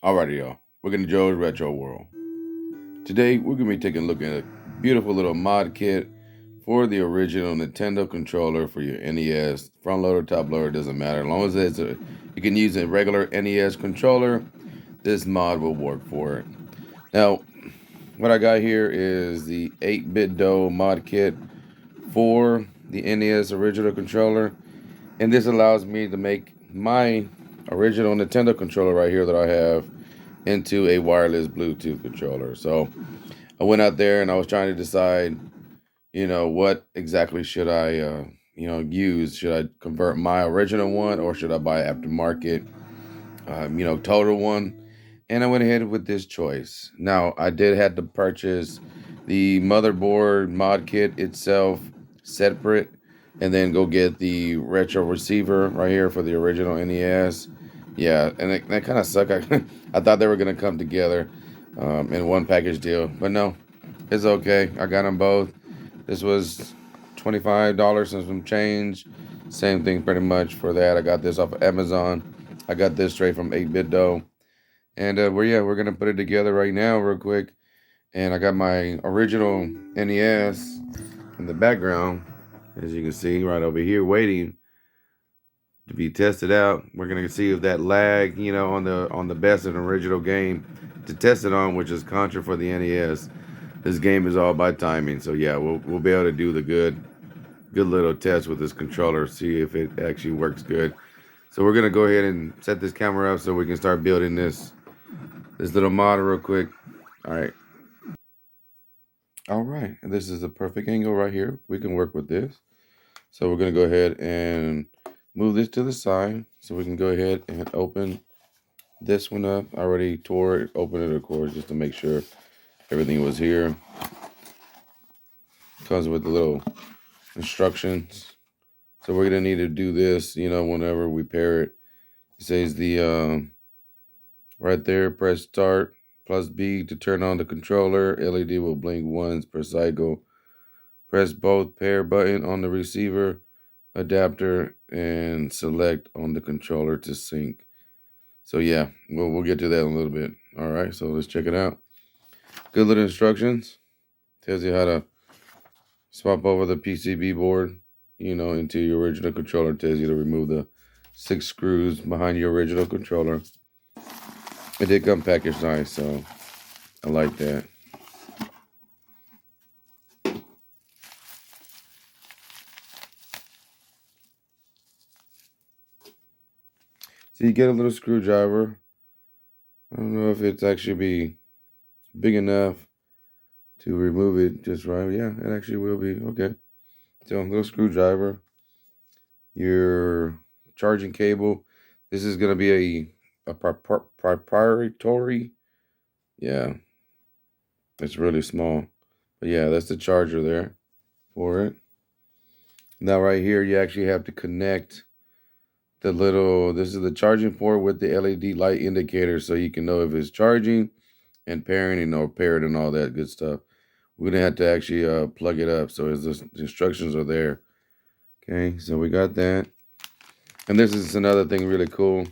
Alrighty, y'all. We're gonna Joe's Retro World. Today, we're gonna be taking a look at a beautiful little mod kit for the original Nintendo controller for your NES. Front loader, top loader, doesn't matter. As long as you can use a regular NES controller, this mod will work for it. Now, what I got here is the 8BITDO mod kit for the NES original controller, and this allows me to make my original Nintendo controller right here that I have into a wireless Bluetooth controller. So I went out there and I was trying to decide, what exactly should I, use? Should I convert my original one or should I buy aftermarket, total one? And I went ahead with this choice. Now I did have to purchase the motherboard mod kit itself separate, and then go get the retro receiver right here for the original NES. Yeah, and that kind of sucked. I thought they were gonna come together in one package deal, but no, it's okay. I got them both. This was $25 and some change. Same thing pretty much for that. I got this off of Amazon. I got this straight from 8BITDO. And we're gonna put it together right now, real quick. And I got my original NES in the background, as you can see, right over here, waiting to be tested out. We're gonna see if that lag, on the best and original game to test it on, which is Contra for the NES. This game is all by timing, so yeah, we'll be able to do the good little test with this controller, see if it actually works good. So we're gonna go ahead and set this camera up so we can start building this little model real quick. All right, and this is a perfect angle right here. We can work with this. So we're gonna go ahead and move this to the side so we can go ahead and open this one up. I already tore it, opened it, of course, just to make sure everything was here. Comes with the little instructions. So we're gonna need to do this, whenever we pair it. It says right there, press start plus B to turn on the controller. LED will blink once per cycle. Press both pair button on the receiver adapter and select on the controller to sync. So yeah, we'll get to that in a little bit. All right, so let's check it out. Good little instructions. Tells you how to swap over the PCB board, into your original controller. Tells you to remove the 6 screws behind your original controller. It did come packaged nice, so I like that. So you get a little screwdriver. I don't know if it's actually be big enough to remove it just right. Yeah, it actually will be. Okay. So a little screwdriver. Your charging cable. This is going to be a proprietary. Yeah, it's really small. But yeah, that's the charger there for it. Now right here, you actually have to connect this is the charging port with the LED light indicator, so you can know if it's charging and pairing and paired and all that good stuff. We're gonna have to actually plug it up, so the instructions are there. Okay, so we got that. And this is another thing really cool.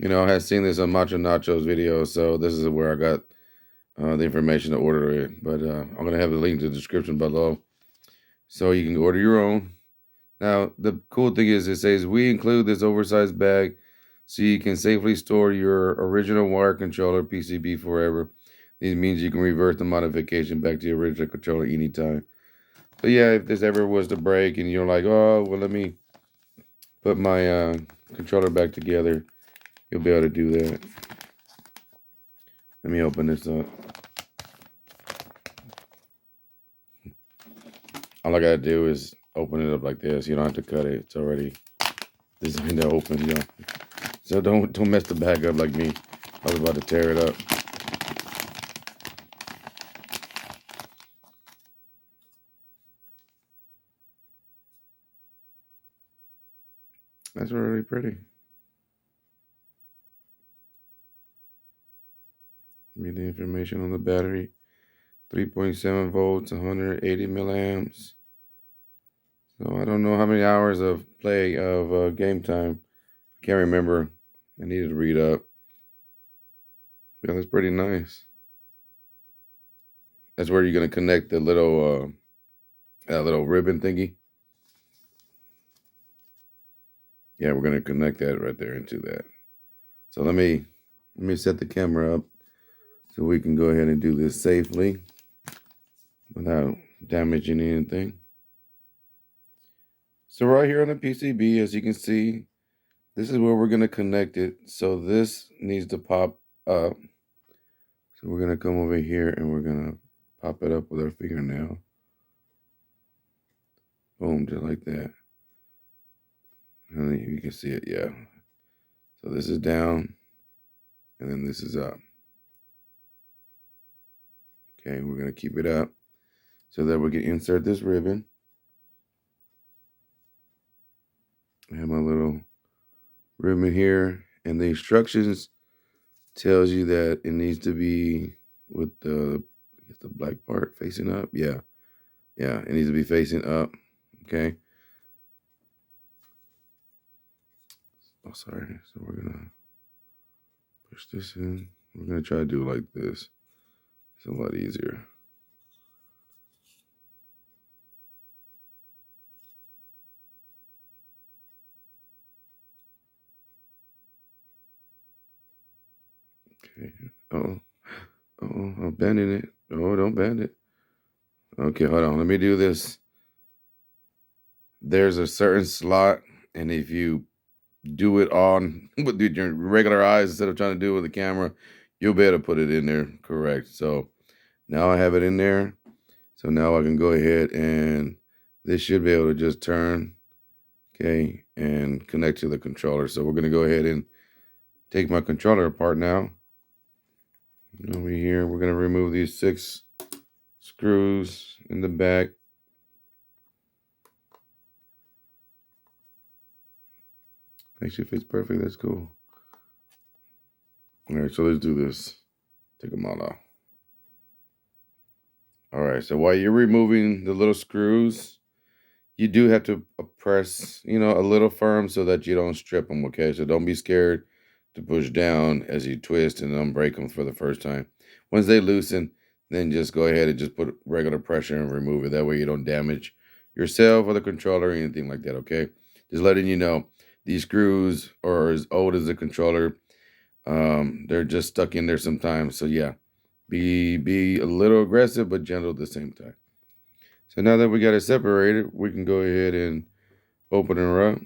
I had seen this on Macho Nacho's video, so this is where I got the information to order it. But I'm going to have the link in the description below, so you can order your own. Now, the cool thing is it says, we include this oversized bag so you can safely store your original wire controller PCB forever. This means you can reverse the modification back to your original controller anytime. So yeah, if this ever was to break and you're like, oh, well, let me put my controller back together, you'll be able to do that. Let me open this up. All I gotta do is open it up like this. You don't have to cut it. It's already designed to open, So don't mess the bag up like me. I was about to tear it up. That's really pretty. Read the information on the battery. 3.7 volts, 180 milliamps. So I don't know how many hours of play of game time. I can't remember. I needed to read up. Yeah, that's pretty nice. That's where you're gonna connect the little that little ribbon thingy. Yeah, we're gonna connect that right there into that. So let me set the camera up so we can go ahead and do this safely without damaging anything. So right here on the PCB, as you can see, this is where we're gonna connect it. So this needs to pop up. So we're gonna come over here and we're gonna pop it up with our fingernail. Boom, just like that. And you can see it, yeah. So this is down, and then this is up. Okay, we're gonna keep it up so that we can insert this ribbon. I have my little ribbon here, and the instructions tells you that it needs to be with the black part facing up. Yeah, it needs to be facing up. Okay. Oh, sorry. So we're gonna push this in. We're gonna try to do it like this. It's a lot easier. Okay. Oh, I'm bending it. Oh, don't bend it. Okay, hold on. Let me do this. There's a certain slot, and if you do it on with your regular eyes instead of trying to do it with the camera, you'll be able to put it in there correct. So now I have it in there. So now I can go ahead and this should be able to just turn, okay, and connect to the controller. So we're going to go ahead and take my controller apart now. Over here, we're going to remove these 6 screws in the back. Actually fits perfect. That's cool. All right, so let's do this. Take them all off. All right, so while you're removing the little screws, you do have to press, a little firm so that you don't strip them, okay? So don't be scared to push down as you twist and unbreak them for the first time. Once they loosen, then just go ahead and just put regular pressure and remove it. That way you don't damage yourself or the controller or anything like that, okay? Just letting you know, these screws are as old as the controller. They're just stuck in there sometimes. So yeah, be a little aggressive but gentle at the same time. So now that we got it separated, we can go ahead and open her up.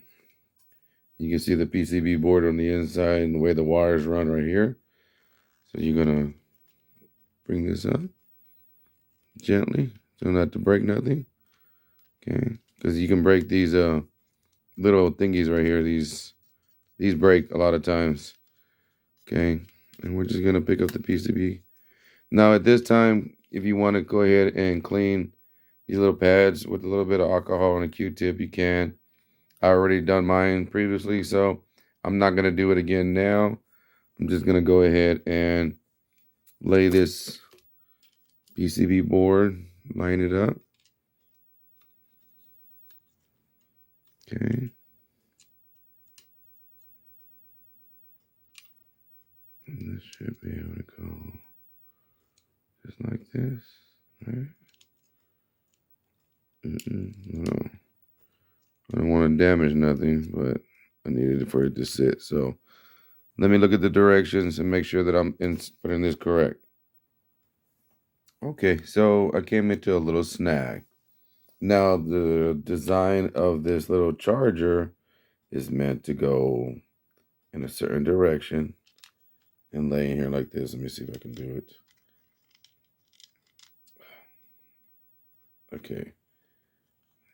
You can see the PCB board on the inside and the way the wires run right here. So you're gonna bring this up gently, so not to break nothing. Okay, because you can break these little thingies right here. These break a lot of times. Okay, and we're just gonna pick up the PCB. Now at this time, if you want to go ahead and clean these little pads with a little bit of alcohol and a Q-tip, you can. I already done mine previously, so I'm not going to do it again now. I'm just going to go ahead and lay this PCB board, line it up. Okay. And this should be able to go just like this, right? No. I don't want to damage nothing, but I needed it for it to sit. So let me look at the directions and make sure that I'm putting this correct. Okay, so I came into a little snag. Now the design of this little charger is meant to go in a certain direction and lay in here like this. Let me see if I can do it. Okay.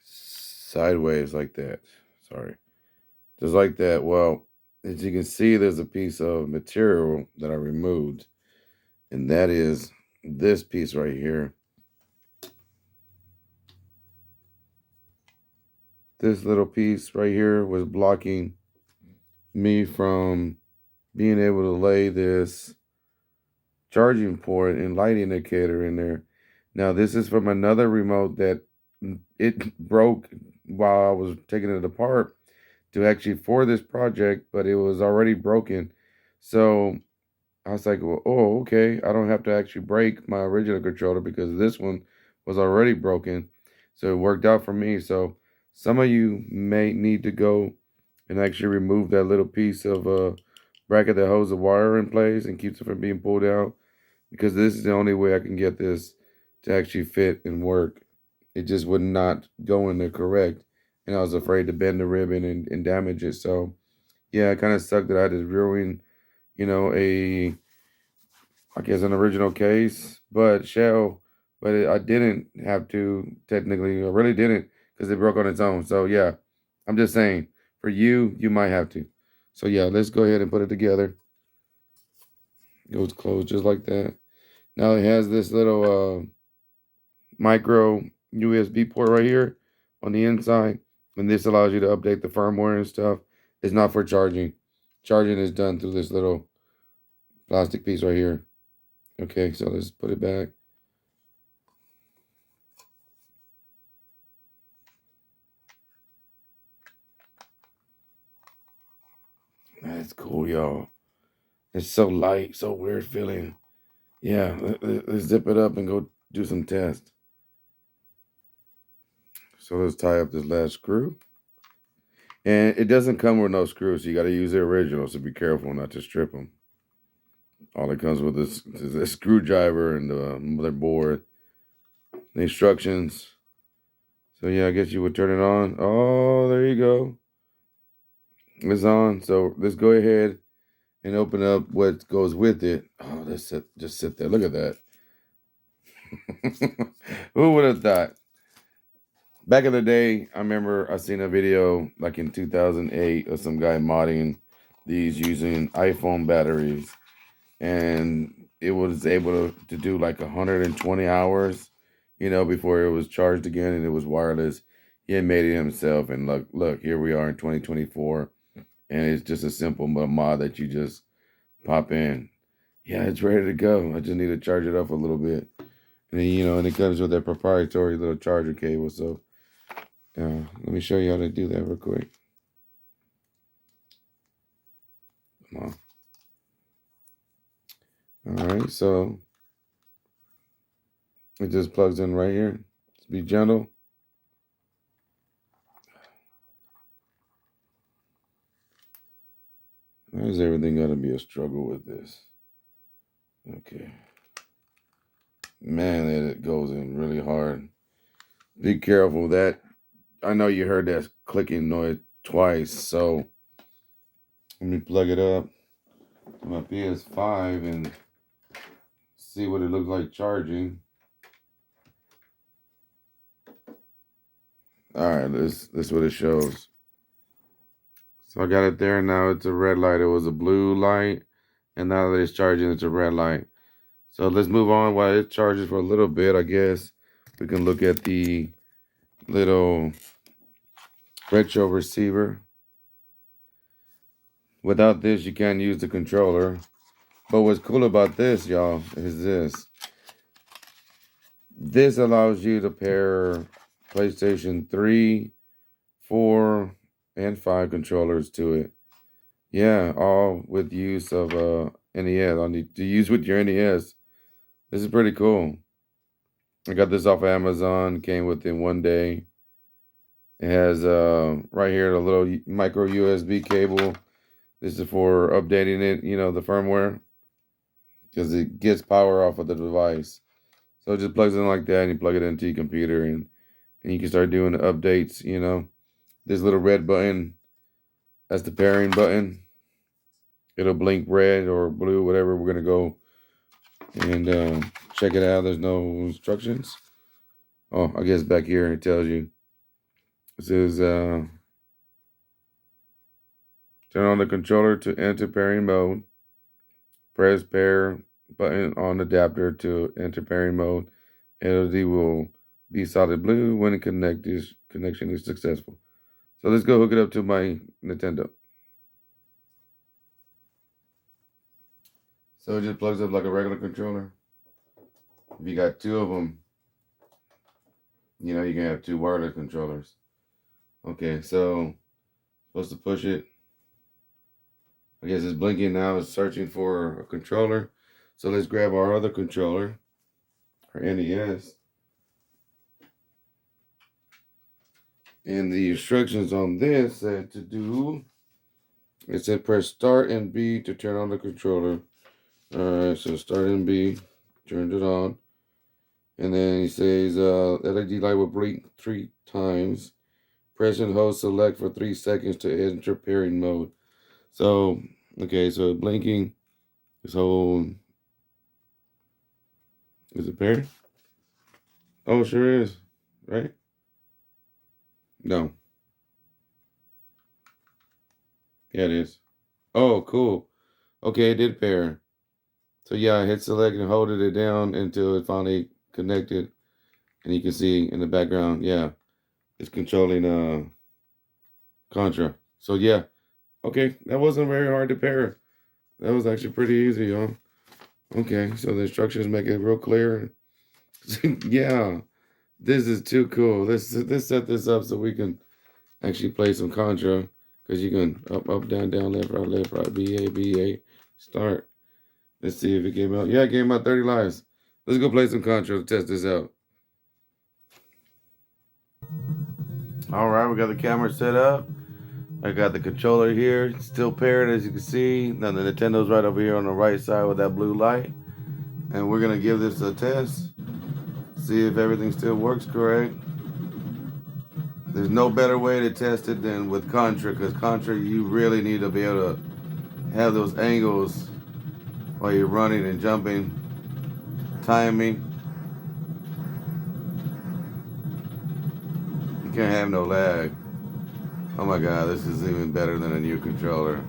Sideways like that. Sorry. Just like that. Well, as you can see, there's a piece of material that I removed, and that is this piece right here. This little piece right here was blocking me from being able to lay this charging port and light indicator in there. Now, this is from another remote that it broke while I was taking it apart to actually for this project, but it was already broken. So I was like, well, oh, okay. I don't have to actually break my original controller because this one was already broken. So it worked out for me. So some of you may need to go and actually remove that little piece of bracket that holds the wire in place and keeps it from being pulled out, because this is the only way I can get this to actually fit and work. It just would not go in there correct. And I was afraid to bend the ribbon and damage it. So yeah, it kind of sucked that I had to ruin, I guess an original case, I didn't have to technically. I really didn't, because it broke on its own. So yeah, I'm just saying, for you, you might have to. So yeah, let's go ahead and put it together. It goes closed just like that. Now it has this little micro USB port right here on the inside, and this allows you to update the firmware and stuff. It's not for charging. Charging is done through this little plastic piece right here. Okay, so let's put it back. That's cool, y'all. It's so light, so weird feeling. Yeah, let's zip it up and go do some tests. So let's tie up this last screw. And it doesn't come with no screws, so you got to use the original, so be careful not to strip them. All it comes with is a screwdriver and the motherboard, the instructions. So yeah, I guess you would turn it on. Oh, there you go. It's on. So let's go ahead and open up what goes with it. Oh, just sit there. Look at that. Who would have thought? Back in the day, I remember I seen a video like in 2008 of some guy modding these using iPhone batteries, and it was able to do like 120 hours, before it was charged again, and it was wireless. He had made it himself, and look, here we are in 2024, and it's just a simple mod that you just pop in. Yeah, it's ready to go. I just need to charge it up a little bit, and then, and it comes with that proprietary little charger cable. So let me show you how to do that real quick. Come on. All right, so it just plugs in right here. Just be gentle. Why is everything got to be a struggle with this? Okay. Man, it goes in really hard. Be careful. That, I know you heard that clicking noise twice, so let me plug it up to my PS5 and see what it looks like charging. All right, this is what it shows. So I got it there. Now it's a red light. It was a blue light, and now that it's charging, it's a red light. So let's move on while it charges for a little bit. I guess we can look at the little retro receiver. Without this, you can't use the controller. But what's cool about this, y'all, is this. This allows you to pair PlayStation 3, 4, and 5 controllers to it. Yeah, all with use of NES. I need to use with your NES. This is pretty cool. I got this off of Amazon. Came within one day. It has right here a little micro USB cable. This is for updating it, the firmware, because it gets power off of the device. So it just plugs in like that, and you plug it into your computer, and you can start doing the updates. This little red button, that's the pairing button. It'll blink red or blue, whatever. We're gonna go and check it out. There's no instructions. Oh, I guess back here it tells you. It says turn on the controller to enter pairing mode. Press pair button on adapter to enter pairing mode. LED will be solid blue when connection is successful. So let's go hook it up to my Nintendo. So it just plugs up like a regular controller. If you got two of them, you can have two wireless controllers. Okay, so supposed to push it. I guess it's blinking now. It's searching for a controller. So let's grab our other controller, our NES. And the instructions on this said to do, it said press start and B to turn on the controller. Alright, so start and B, turned it on. And then he says LED light will blink 3 times. Press and hold select for 3 seconds to enter pairing mode. So, okay, so blinking is whole. Is it paired? Oh, sure is. Right? No. Yeah, it is. Oh, cool. Okay, it did pair. So yeah, I hit select and hold it down until it finally connected. And you can see in the background, yeah, it's controlling Contra. So yeah, okay, that wasn't very hard to pair. That was actually pretty easy, huh? Okay, so the instructions make it real clear. Yeah, this is too cool. Let's set this up so we can actually play some Contra. Because you can up, down, left, right, B, A, start. Let's see if it came out. Yeah, it came out 30 lives. Let's go play some Contra to test this out. All right, we got the camera set up. I got the controller here, still paired as you can see. Now the Nintendo's right over here on the right side with that blue light. And we're gonna give this a test. See if everything still works correct. There's no better way to test it than with Contra, because Contra you really need to be able to have those angles while you're running and jumping, timing. You can't have no lag. Oh my god, this is even better than a new controller.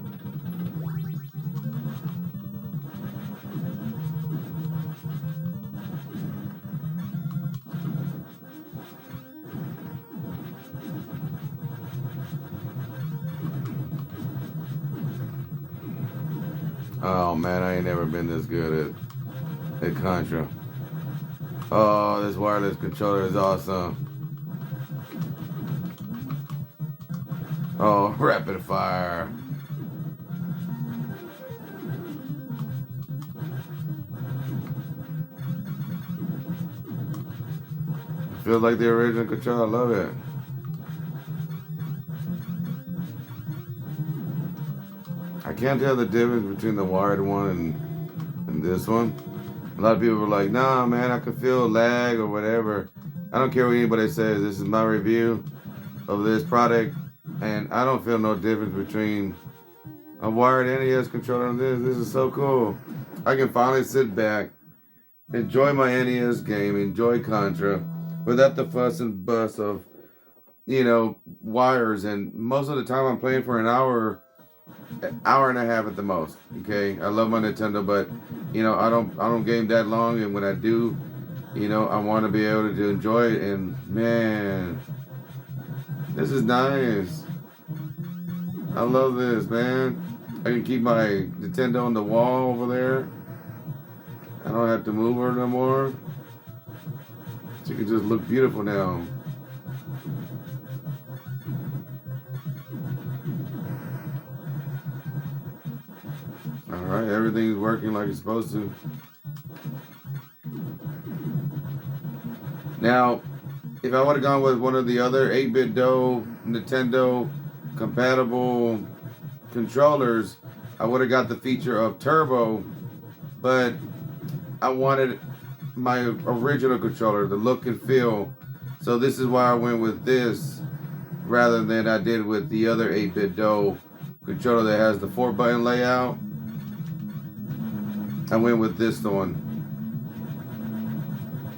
Oh man, I ain't never been this good at Contra. Oh, this wireless controller is awesome. Oh, rapid fire. Feels like the original controller. I love it. I can't tell the difference between the wired one and this one. A lot of people are like, nah, man, I can feel lag or whatever. I don't care what anybody says. This is my review of this product, and I don't feel no difference between a wired NES controller and this. This is so cool. I can finally sit back, enjoy my NES game, enjoy Contra, without the fuss and fuss of, wires. And most of the time I'm playing for an hour and a half at the most. Okay, I love my Nintendo, but I don't game that long, and when I do, I want to be able to enjoy it. And man, this is nice. I love this, man. I can keep my Nintendo on the wall over there. I don't have to move her no more. She can just look beautiful now. Alright, everything's working like it's supposed to. Now, if I would have gone with one of the other 8BITDO Nintendo compatible controllers, I would have got the feature of turbo, but I wanted my original controller, the look and feel. So this is why I went with this rather than I did with the other 8BITDO controller that has the 4-button layout. I went with this one.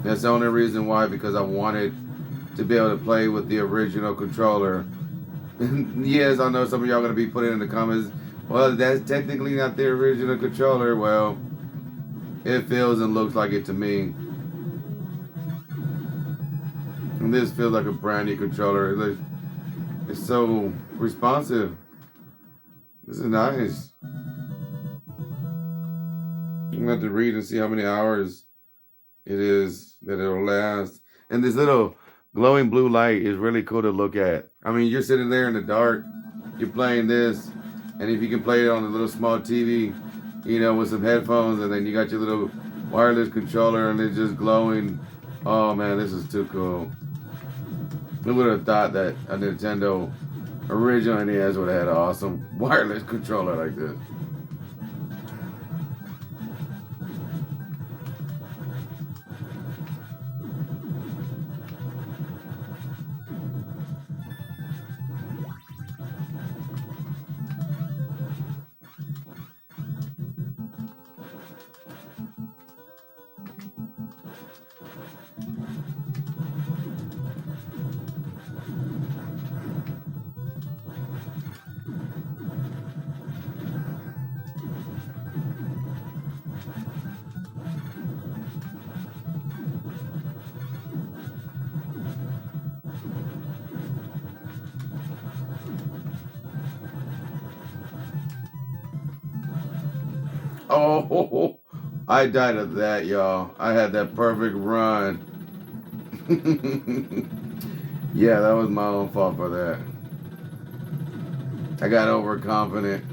That's the only reason why, because I wanted to be able to play with the original controller. Yes, I know some of y'all are going to be putting in the comments, well, that's technically not the original controller. Well, it feels and looks like it to me. And this feels like a brand new controller. It's so responsive. This is nice. I'm going to have to read and see how many hours it is that it'll last. And this little glowing blue light is really cool to look at. I mean, you're sitting there in the dark, you're playing this, And if you can play it on a little small TV, you know, with some headphones, and then you got your little wireless controller and it's just glowing. Oh man, this is too cool. Who would have thought that a Nintendo original NES would have had an awesome wireless controller like this? Oh, I died of that, y'all. I had that perfect run. Yeah, that was my own fault for that. I got overconfident.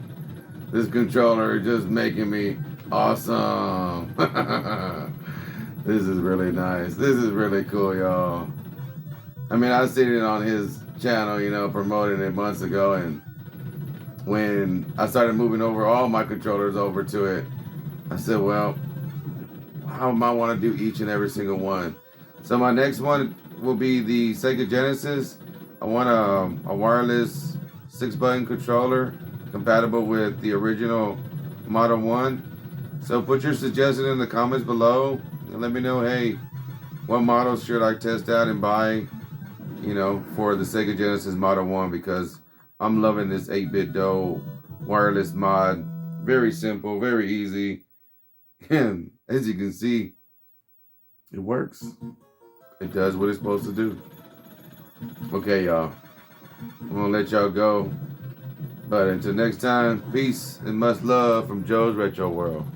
This controller is just making me awesome. This is really nice. This is really cool, y'all. I mean, I seen it on his channel, you know, promoting it months ago, and when I started moving over all my controllers over to it, I said, well, how am I want to do each and every single one? So my next one will be the Sega Genesis. I want a wireless 6-button controller compatible with the original Model 1. So put your suggestion in the comments below and let me know, hey, what models should I test out and buy, you know, for the Sega Genesis Model 1, because I'm loving this 8BITDO wireless mod. Very simple, very easy. And as you can see, it works. It does what it's supposed to do. Okay, y'all. I'm gonna let y'all go. But until next time, peace and much love from Joe's Retro World.